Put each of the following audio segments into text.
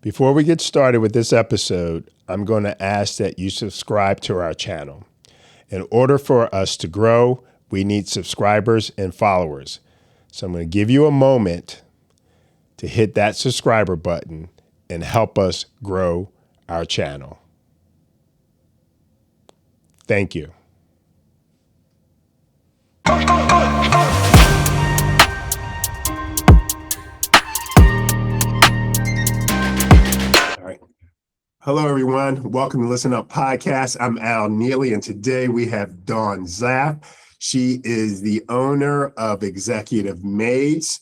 Before we get started with this episode, I'm going to ask that you subscribe to our channel. In order for us to grow, we need subscribers and followers. So I'm going to give you a moment to hit that subscriber button and help us grow our channel. Thank you. All right. Hello, everyone. Welcome to ListenUp Podcast. I'm Neely, and today we have Dawn Zapf. She is the owner of Executive Maids.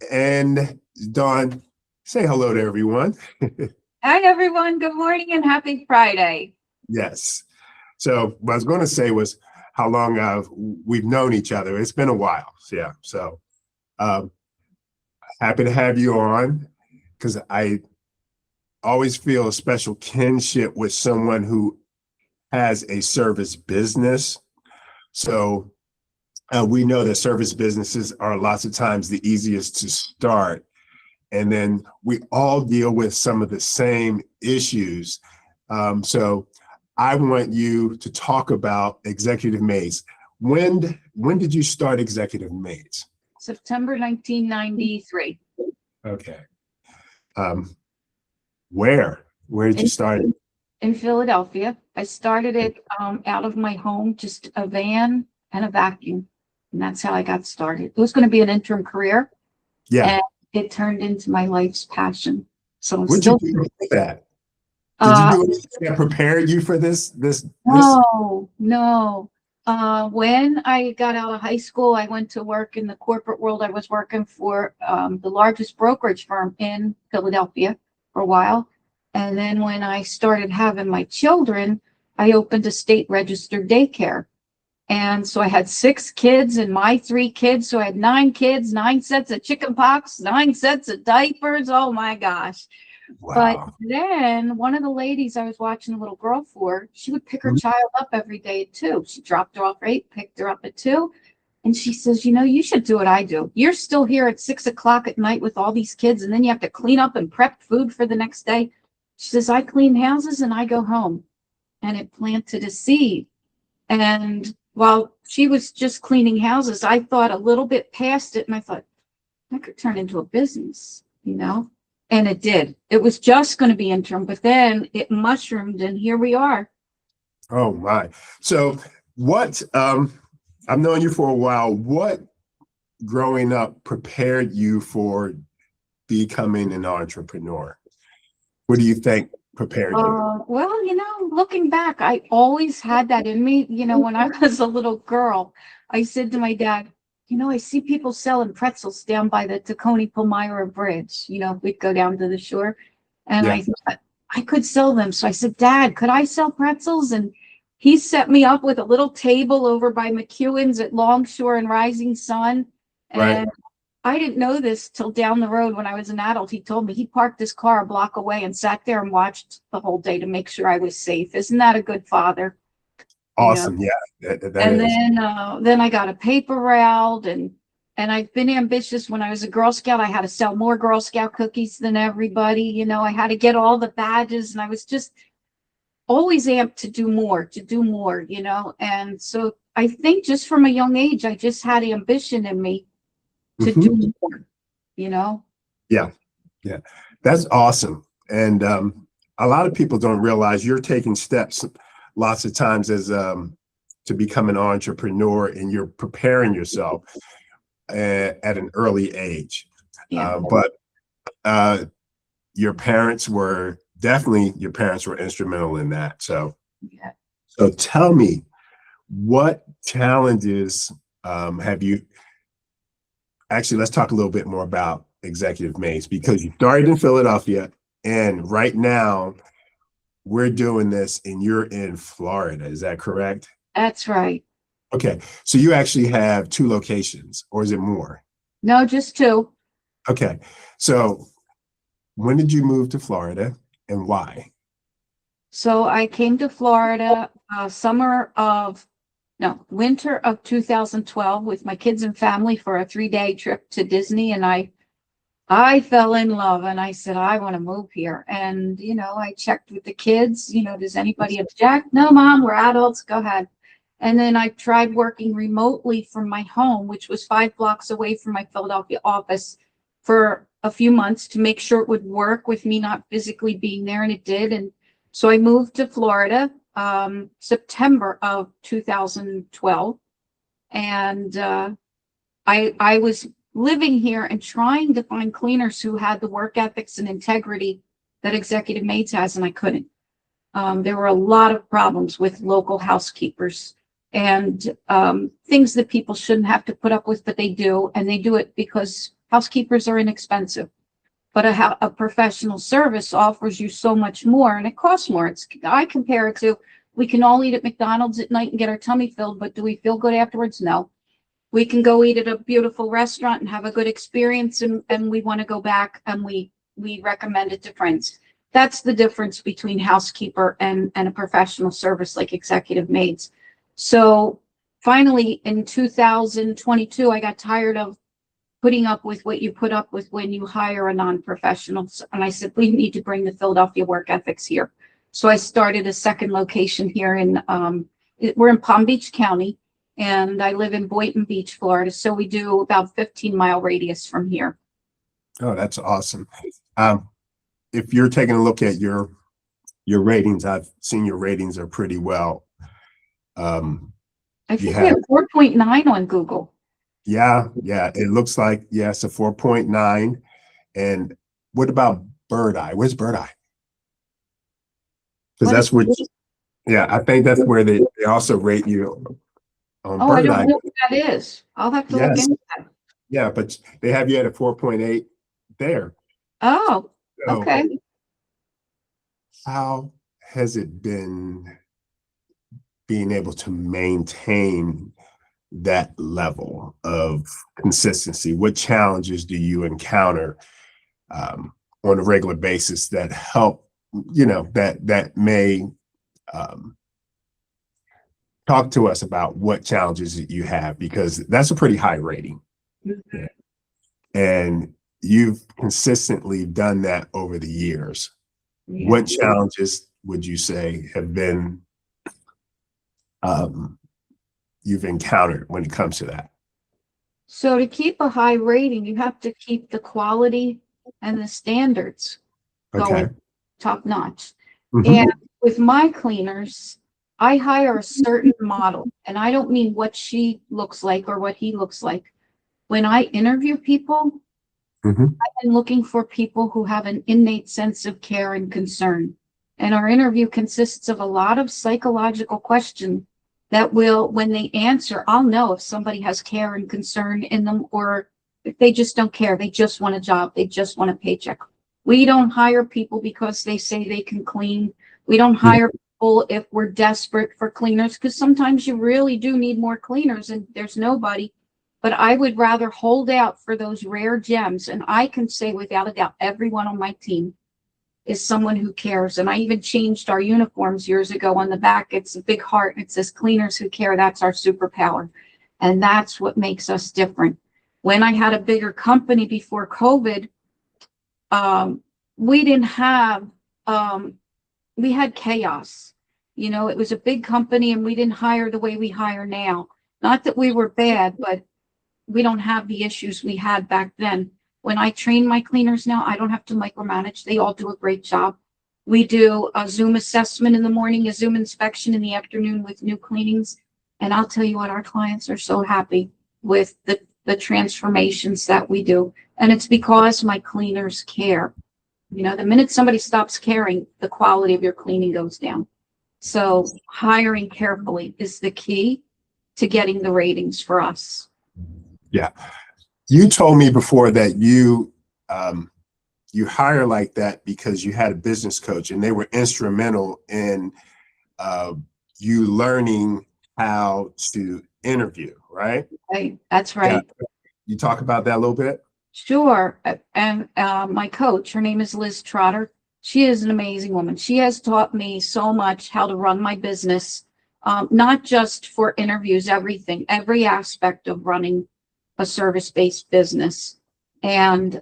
And Dawn, say hello to everyone. Hi, everyone. Good morning and happy Friday. Yes. So what I was going to say was how long we've known each other. It's been a while. Yeah. So happy to have you on because I always feel a special kinship with someone who has a service business. So we know that service businesses are lots of times the easiest to start. And then we all deal with some of the same issues. So I want you to talk about Executive Maids. When did you start Executive Maids? September 1993. Okay. Where did you start it? In Philadelphia. I started it out of my home, just a van and a vacuum. And that's how I got started. It was going to be an interim career. Yeah. And it turned into my life's passion. So What'd you do with that? Did you do anything that prepared you for this? No. When I got out of high school, I went to work in the corporate world. I was working for the largest brokerage firm in Philadelphia for a while. And then when I started having my children, I opened a state registered daycare. And so I had 6 kids and my 3 kids. So I had 9 kids, 9 sets of chicken pox, 9 sets of diapers. Oh my gosh. Wow. But then one of the ladies I was watching a little girl for, she would pick her child up every day at 2. She dropped her off at 8, picked her up at 2. And she says, you should do what I do. You're still here at 6 o'clock at night with all these kids, and then you have to clean up and prep food for the next day. She says, I clean houses and I go home. And it planted a seed. And while she was just cleaning houses, I thought a little bit past it, and I thought, that could turn into a business, And it did. It was just going to be interim, but then it mushroomed, and here we are. Oh my. So what, I've known you for a while. What growing up prepared you for becoming an entrepreneur? What do you think prepared you? Well, looking back, I always had that in me. When I was a little girl, I said to my dad, I see people selling pretzels down by the Tacony-Palmyra Bridge. We'd go down to the shore, and Yeah. I thought I could sell them. So I said, Dad, could I sell pretzels? And he set me up with a little table over by McEwen's at Longshore and Rising Sun. Right. And I didn't know this till down the road when I was an adult. He told me he parked his car a block away and sat there and watched the whole day to make sure I was safe. Isn't that a good father? Awesome. Yeah. That And is. then I got a paper route, and I've been ambitious. When I was a Girl Scout, I had to sell more Girl Scout cookies than everybody. I had to get all the badges, and I was just always amped to do more, And so I think just from a young age, I just had ambition in me to do more, Yeah. That's awesome. And a lot of people don't realize you're taking steps lots of times as to become an entrepreneur, and you're preparing yourself at an early age. Yeah. But your parents were instrumental in that. So, Yeah. so tell me, what challenges have you? Actually, let's talk a little bit more about Executive Maids, because you started in Philadelphia, and right now we're doing this and you're in Florida. Is that correct? That's right. Okay. So you actually have 2 locations, or is it more? No, just 2. Okay. So when did you move to Florida and why? So I came to Florida winter of 2012 with my kids and family for a 3-day trip to Disney. And I I fell in love and I said, I want to move here. And, I checked with the kids, does anybody object? No, mom, we're adults. Go ahead. And then I tried working remotely from my home, which was 5 blocks away from my Philadelphia office, for a few months to make sure it would work with me not physically being there. And it did. And so I moved to Florida, September of 2012. And I was living here and trying to find cleaners who had the work ethics and integrity that Executive Maids has, and I couldn't. There were a lot of problems with local housekeepers and things that people shouldn't have to put up with, but they do, and they do it because housekeepers are inexpensive. But a professional service offers you so much more, and it costs more. I compare it to, we can all eat at McDonald's at night and get our tummy filled, but do we feel good afterwards? No. We can go eat at a beautiful restaurant and have a good experience, and we want to go back, and we recommend it to friends. That's the difference between housekeeper and a professional service like Executive Maids. So finally in 2022, I got tired of putting up with what you put up with when you hire a non-professional. And I said, we need to bring the Philadelphia work ethics here. So I started a second location here we're in Palm Beach County, and I live in Boynton Beach, Florida. So we do about 15-mile radius from here. Oh, that's awesome. If you're taking a look at your ratings, I've seen your ratings are pretty well. I think we have 4.9 on Google. Yeah. It looks like, yes, a 4.9. And what about Bird Eye? Where's Bird Eye? Because that's where, I think that's where they also rate you on I Bird don't Eye. know what that is. I'll have to look into that. Yeah, but they have you at a 4.8 there. Oh, So okay. how has it been being able to maintain that level of consistency? What challenges do you encounter on a regular basis that help, that may talk to us about what challenges that you have, because that's a pretty high rating. Mm-hmm. And you've consistently done that over the years. Yeah. What challenges would you say have been you've encountered when it comes to that? So to keep a high rating, you have to keep the quality and the standards going top notch. Mm-hmm. And with my cleaners, I hire a certain model, and I don't mean what she looks like or what he looks like. When I interview people, Mm-hmm. I've been looking for people who have an innate sense of care and concern. And our interview consists of a lot of psychological questions that will, when they answer, I'll know if somebody has care and concern in them, or if they just don't care. They just want a job. They just want a paycheck. We don't hire people because they say they can clean. We don't hire people if we're desperate for cleaners, because sometimes you really do need more cleaners and there's nobody. But I would rather hold out for those rare gems. And I can say without a doubt, everyone on my team is someone who cares. And I even changed our uniforms years ago. On the back, it's a big heart and it says cleaners who care. That's our superpower. And that's what makes us different. When I had a bigger company before COVID, we didn't have, we had chaos. It was a big company and we didn't hire the way we hire now. Not that we were bad, but we don't have the issues we had back then. When I train my cleaners now, I don't have to micromanage. They all do a great job. We do a Zoom assessment in the morning, a Zoom inspection in the afternoon with new cleanings. And I'll tell you what, our clients are so happy with the transformations that we do. And it's because my cleaners care. The minute somebody stops caring, the quality of your cleaning goes down. So hiring carefully is the key to getting the ratings for us. Yeah. You told me before that you hire like that because you had a business coach and they were instrumental in you learning how to interview, right? Right. That's right. Yeah. You talk about that a little bit? Sure. And my coach, her name is Liz Trotter. She is an amazing woman. She has taught me so much how to run my business, not just for interviews, every aspect of running a service-based business. And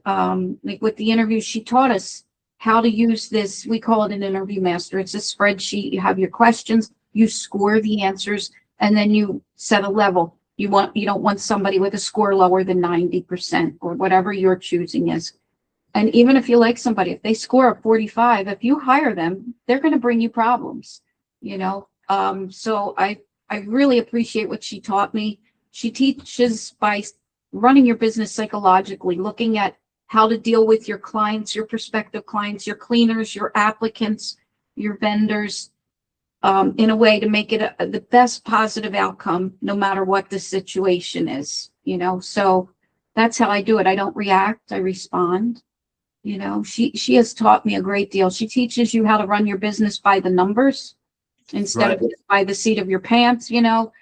like with the interview, she taught us how to use this. We call it an interview master. It's a spreadsheet. You have your questions, you score the answers, and then you set a level. You don't want somebody with a score lower than 90% or whatever your choosing is. And even if you like somebody, if they score a 45, if you hire them, they're going to bring you problems, you know? So I really appreciate what she taught me. She teaches by running your business psychologically, looking at how to deal with your clients, your prospective clients, your cleaners, your applicants, your vendors, in a way to make it the best positive outcome, no matter what the situation is, you know? So that's how I do it. I don't react, I respond. You know, she has taught me a great deal. She teaches you how to run your business by the numbers instead of just by the seat of your pants, you know.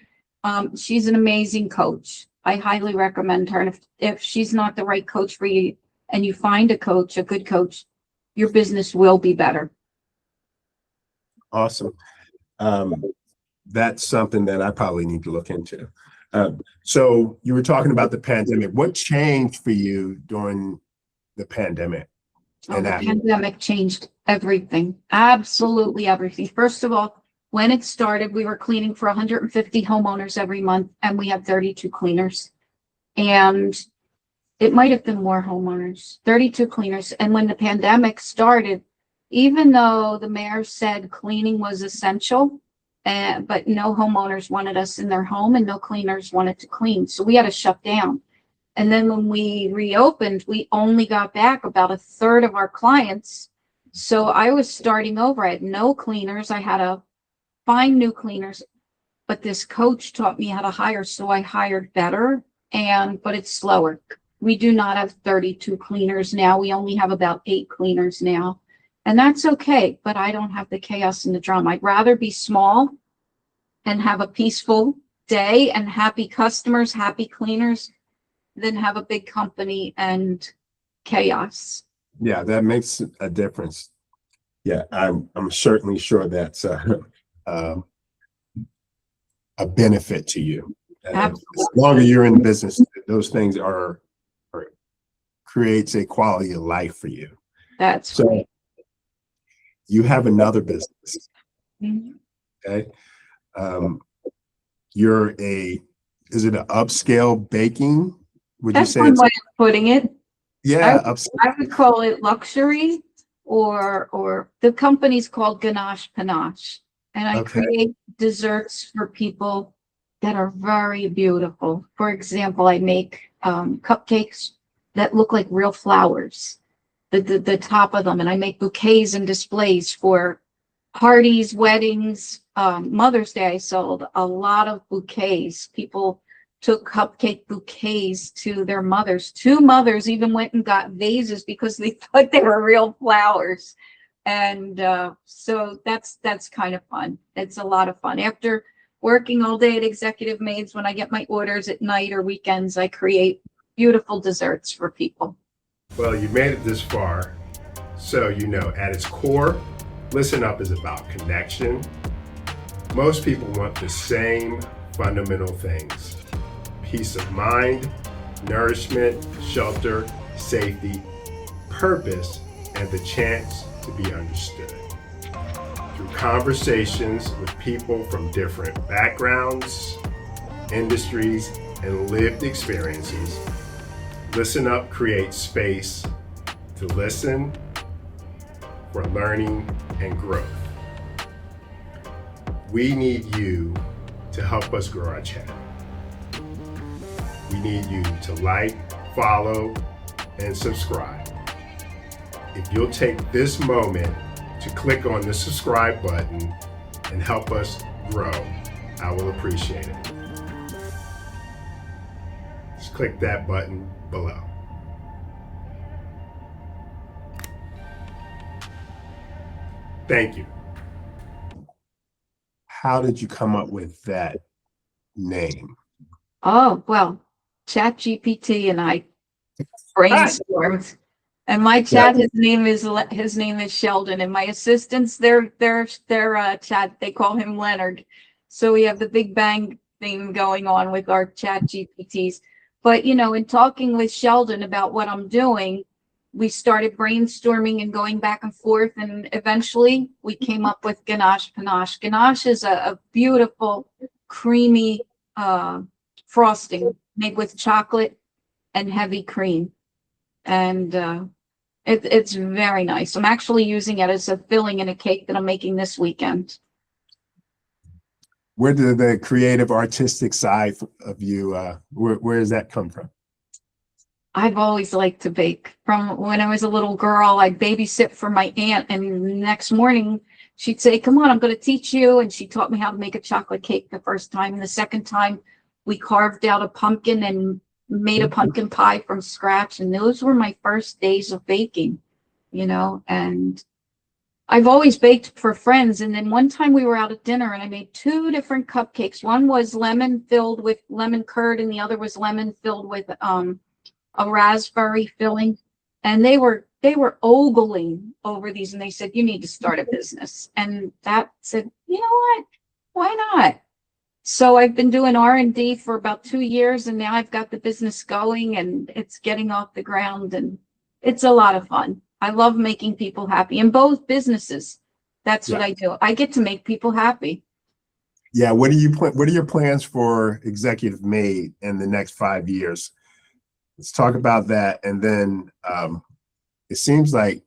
She's an amazing coach. I highly recommend her. And if she's not the right coach for you and you find a coach, a good coach, your business will be better. Awesome. That's something that I probably need to look into. So you were talking about the pandemic. What changed for you during the pandemic? Oh, the pandemic changed everything, absolutely everything. First of all, when it started, we were cleaning for 150 homeowners every month, and we had 32 cleaners. And it might have been more homeowners, 32 cleaners. And when the pandemic started, even though the mayor said cleaning was essential, but no homeowners wanted us in their home and no cleaners wanted to clean. So we had to shut down. And then when we reopened, we only got back about a third of our clients. So I was starting over. I had no cleaners. I had to find new cleaners, but this coach taught me how to hire. So I hired better, but it's slower. We do not have 32 cleaners now. We only have about 8 cleaners now. And that's okay, but I don't have the chaos and the drama. I'd rather be small and have a peaceful day and happy customers, happy cleaners, than have a big company and chaos. Yeah, that makes a difference. Yeah, I'm certainly sure that's a benefit to you. As longer you're in business, those things are creates a quality of life for you. That's so right. You have another business. Mm-hmm. Okay. Is it an upscale baking? Would That's you say one way of putting it. Yeah, I would call it luxury, or the company's called Ganache Panache. And I create desserts for people that are very beautiful. For example, I make cupcakes that look like real flowers, the top of them, and I make bouquets and displays for parties, weddings. Mother's Day, I sold a lot of bouquets. People took cupcake bouquets to their mothers. 2 mothers even went and got vases because they thought they were real flowers. And so that's kind of fun. It's a lot of fun. After working all day at Executive Maids, when I get my orders at night or weekends, I create beautiful desserts for people. Well, you made it this far, so you know at its core, ListenUp is about connection. Most people want the same fundamental things: peace of mind, nourishment, shelter, safety, purpose, and the chance to be understood. Through conversations with people from different backgrounds, industries, and lived experiences, ListenUp creates space to listen, for learning and growth. We need you to help us grow our channel. We need you to like, follow, and subscribe. If you'll take this moment to click on the subscribe button and help us grow, I will appreciate it. Just click that button below. Thank you. How did you come up with that name? Oh, well, ChatGPT and I brainstormed. And my chat, his name is Sheldon, and my assistants, their chat, they call him Leonard. So we have the Big Bang theme going on with our chat GPTs. But, in talking with Sheldon about what I'm doing, we started brainstorming and going back and forth. And eventually we came up with ganache panache. Ganache is a beautiful, creamy frosting made with chocolate and heavy cream. And it's very nice. I'm actually using it as a filling in a cake that I'm making this weekend. Where did the creative artistic side of you, where does that come from? I've always liked to bake. From when I was a little girl, I'd babysit for my aunt, and the next morning she'd say, "Come on, I'm going to teach you." And she taught me how to make a chocolate cake the first time. And the second time we carved out a pumpkin and made a pumpkin pie from scratch. And those were my first days of baking, and I've always baked for friends. And then one time we were out at dinner and I made two different cupcakes. One was lemon filled with lemon curd and the other was lemon filled with a raspberry filling. And they were ogling over these, and they said, "You need to start a business." And that said, "You know what? Why not?" So I've been doing R&D for about 2 years, and now I've got the business going and it's getting off the ground, and it's a lot of fun. I love making people happy in both businesses. That's what I do. I get to make people happy. Yeah. What are your plans for Executive Maid in the next 5 years? Let's talk about that. And then it seems like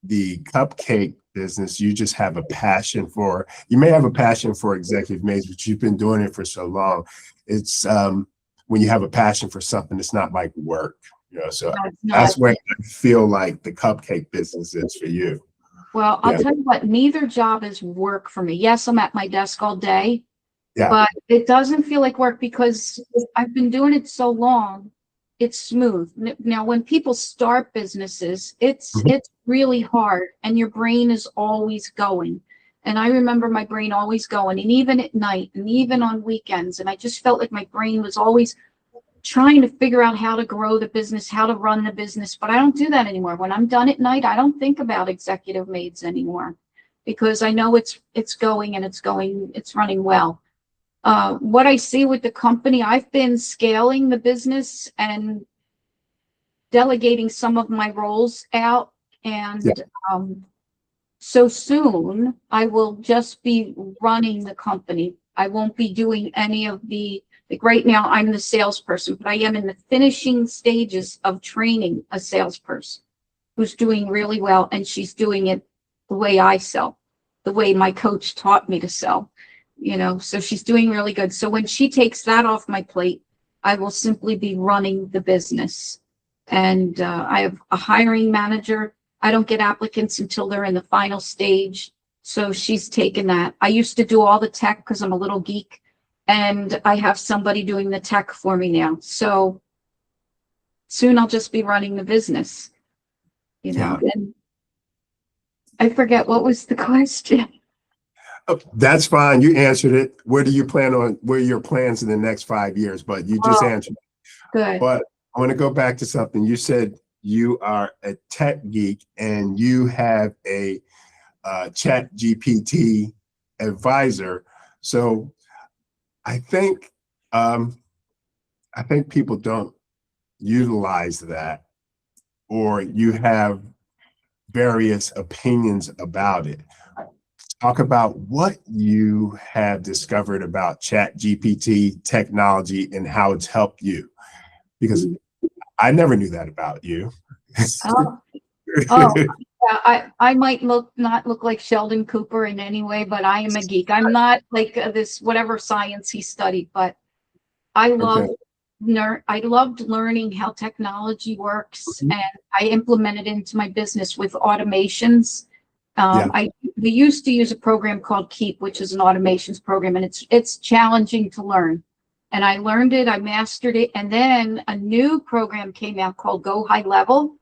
the cupcake business, you just have a passion for. You may have a passion for Executive Maids, but you've been doing it for so long. It's when you have a passion for something, it's not like work. So that's where I feel like the cupcake business is for you. Well, I'll tell you what, neither job is work for me. Yes, I'm at my desk all day, but it doesn't feel like work because I've been doing it so long. It's smooth. Now, when people start businesses, it's really hard, and your brain is always going. And I remember my brain always going, and even at night, and even on weekends. And I just felt like my brain was always trying to figure out how to grow the business, how to run the business. But I don't do that anymore. When I'm done at night, I don't think about Executive Maids anymore because I know it's going and it's running well. What I see with the company, I've been scaling the business and delegating some of my roles out. And so soon I will just be running the company. I won't be doing any of like right now, I'm the salesperson, but I am in the finishing stages of training a salesperson who's doing really well. And she's doing it the way I sell, the way my coach taught me to sell. So she's doing really good. So when she takes that off my plate, I will simply be running the business. And I have a hiring manager. I don't get applicants until they're in the final stage. So she's taken that. I used to do all the tech because I'm a little geek, and I have somebody doing the tech for me now. So soon I'll just be running the business, and I forget what was the question. Oh, that's fine. You answered it. What are your plans in the next 5 years? But you just answered it. Good. But I want to go back to something. You said you are a tech geek and you have a Chat GPT advisor. So I think people don't utilize that, or you have various opinions about it. Talk about what you have discovered about Chat GPT technology and how it's helped you, because I never knew that about you. Yeah, I might not look like Sheldon Cooper in any way, but I am a geek. I'm not like this whatever science he studied, but I loved learning how technology works, and I implemented it into my business with automations. We used to use a program called Keep, which is an automations program, and it's challenging to learn. And I learned it, I mastered it, and then a new program came out called Go High Level,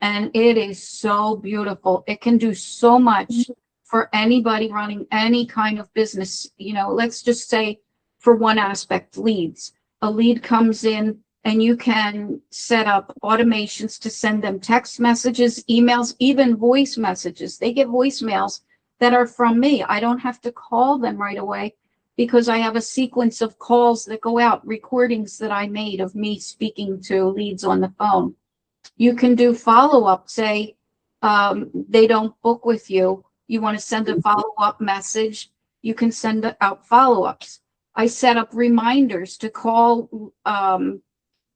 and it is so beautiful. It can do so much for anybody running any kind of business. Let's just say for one aspect, leads. A lead comes in, and you can set up automations to send them text messages, emails, even voice messages. They get voicemails that are from me. I don't have to call them right away. because I have a sequence of calls that go out, recordings that I made of me speaking to leads on the phone. You can do follow-up, say, they don't book with you. You want to send a follow-up message, you can send out follow-ups. I set up reminders to call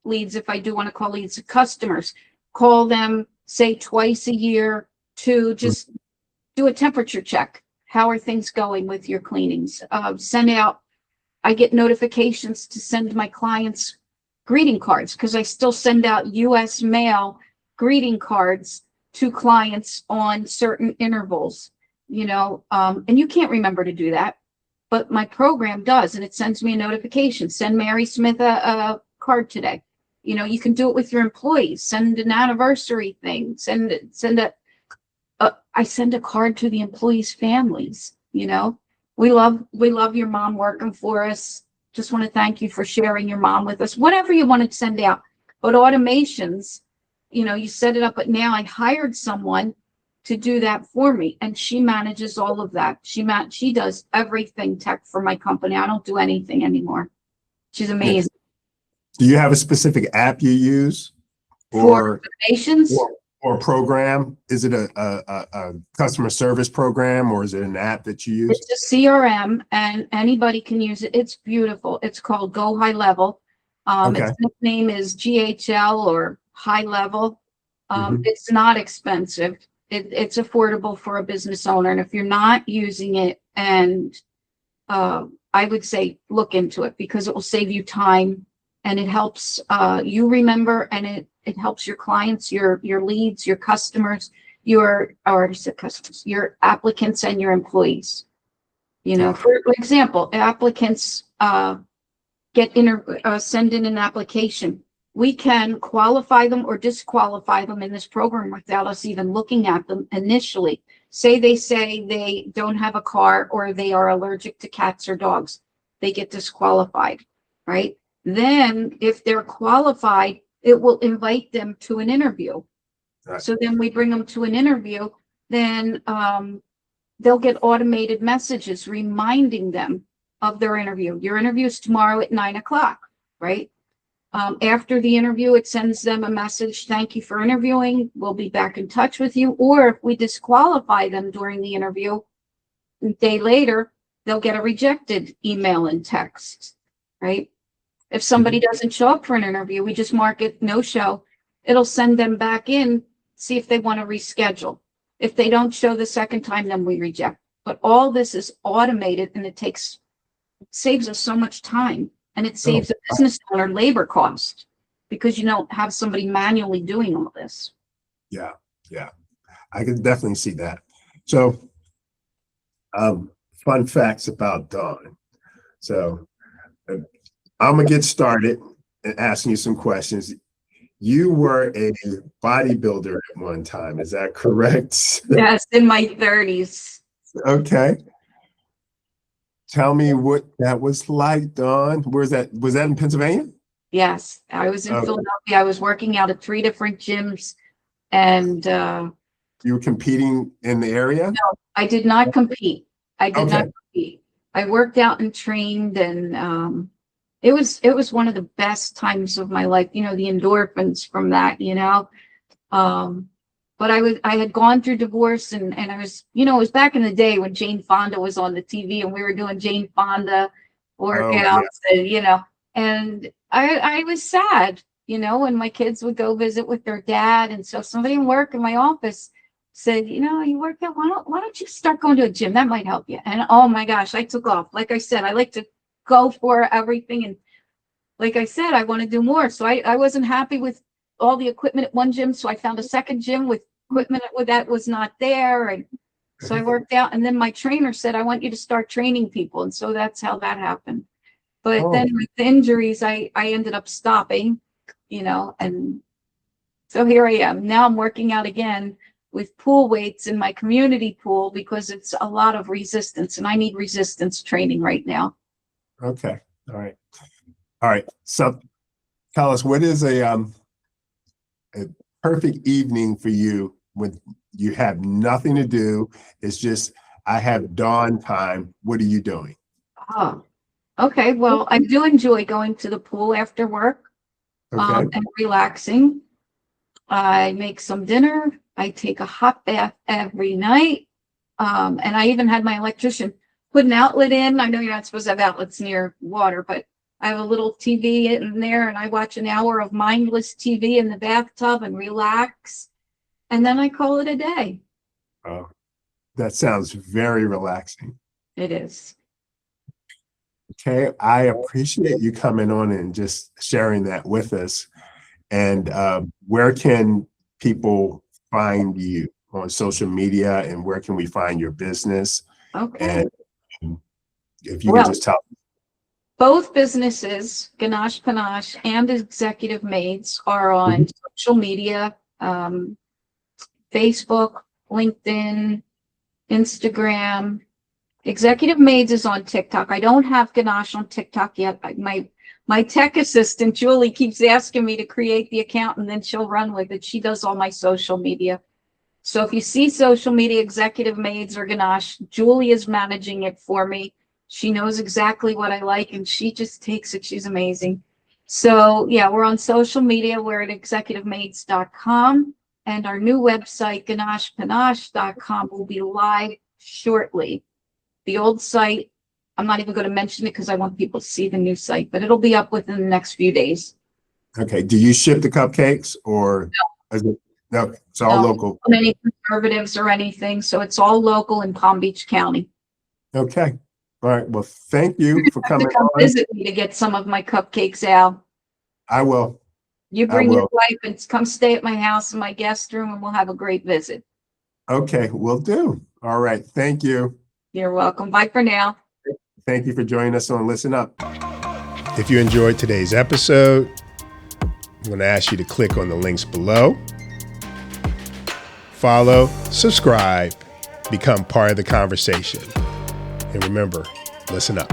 leads if I do want to call leads customers. Call them, say, twice a year to just do a temperature check. How are things going with your cleanings? Send out, I get notifications to send my clients greeting cards because I still send out US mail greeting cards to clients on certain intervals, and you can't remember to do that, but my program does, and it sends me a notification. Send Mary Smith a card today. You can do it with your employees. Send an anniversary thing. I send a card to the employees' families. We love your mom working for us. Just want to thank you for sharing your mom with us. Whatever you want to send out. But automations, you set it up. But now I hired someone to do that for me, and she manages all of that. She does everything tech for my company. I don't do anything anymore. She's amazing. Do you have a specific app you use, For automations? Or program? Is it a customer service program, or is it an app that you use? It's a CRM, and anybody can use it. It's beautiful. It's called Go High Level. Okay. Its nickname is GHL or High Level. It's not expensive. It's affordable for a business owner. And if you're not using it, and I would say look into it, because it will save you time, and it helps you remember, and it helps your clients, your leads, your customers, your applicants and your employees. For example, applicants send in an application. We can qualify them or disqualify them in this program without us even looking at them initially. Say they don't have a car, or they are allergic to cats or dogs. They get disqualified, right? Then if they're qualified, it will invite them to an interview. Right. So then we bring them to an interview, then they'll get automated messages reminding them of their interview. Your interview is tomorrow at 9:00, right? After the interview, it sends them a message. Thank you for interviewing. We'll be back in touch with you. Or if we disqualify them during the interview, a day later, they'll get a rejected email and text, right? If somebody doesn't show up for an interview, we just mark it no show. It'll send them back in, see if they want to reschedule. If they don't show the second time, then we reject. But all this is automated, and it saves us so much time, and it saves the business owner labor cost, because you don't have somebody manually doing all this. Yeah, I can definitely see that. So, fun facts about Dawn. So, I'm gonna get started and asking you some questions. You were a bodybuilder at one time, is that correct? Yes, in my 30s. Okay. Tell me what that was like, Dawn. Where's that? Was that in Pennsylvania? Yes, I was in Philadelphia. I was working out at 3 different gyms, and you were competing in the area? no, I did not compete. I worked out and trained, and it was one of the best times of my life. The endorphins from that. But I had gone through divorce, and I was, it was back in the day when Jane Fonda was on the TV, and we were doing Jane Fonda workouts, and I was sad, when my kids would go visit with their dad. And so somebody in work in my office said, you work out, why don't you start going to a gym? That might help you. And oh my gosh, I took off. Like I said, I like to go for everything. And like I said, I want to do more. So I wasn't happy with all the equipment at one gym. So I found a second gym with equipment that was not there. And so I worked out. And then my trainer said, I want you to start training people. And so that's how that happened. But then with the injuries, I ended up stopping, and so here I am. Now I'm working out again with pool weights in my community pool, because it's a lot of resistance, and I need resistance training right now. Okay. All right. So tell us, what is a perfect evening for you when you have nothing to do? It's just, I have Dawn time. What are you doing? Oh, Okay, well, I do enjoy going to the pool after work, Okay. and relaxing. I make some dinner. I take a hot bath every night. And I even had my electrician put an outlet in. I know you're not supposed to have outlets near water, but I have a little TV in there and I watch an hour of mindless TV in the bathtub and relax. And then I call it a day. Oh, that sounds very relaxing. It is. Okay. I appreciate you coming on and just sharing that with us. And where can people find you on social media, and where can we find your business? Okay. And if you can Well, just tell. both businesses, Ganache Panache and Executive Maids, are on social media, Facebook, LinkedIn, Instagram. Executive Maids is on TikTok. I don't have Ganache on TikTok yet. My tech assistant, Julie, keeps asking me to create the account and then she'll run with it. She does all my social media. So if you see social media, Executive Maids or Ganache, Julie is managing it for me. She knows exactly what I like and she just takes it. She's amazing. So yeah, we're on social media. We're at executivemaids.com, and our new website, ganachepanache.com, will be live shortly. The old site, I'm not even going to mention it because I want people to see the new site, but it'll be up within the next few days. Okay. Do you ship the cupcakes or? No, it's all No, local. any conservatives or anything. So it's all local in Palm Beach County. Okay. All right. Well, thank you for To coming come on. visit me to get some of my cupcakes, Al. I will. You I bring your will. wife and come stay at my house in my guest room and we'll have a great visit. Okay. Will do. All right. Thank you. You're welcome. Bye for now. Thank you for joining us on Listen Up. If you enjoyed today's episode, I'm going to ask you to click on the links below. Follow, subscribe, become part of the conversation. And remember, listen up.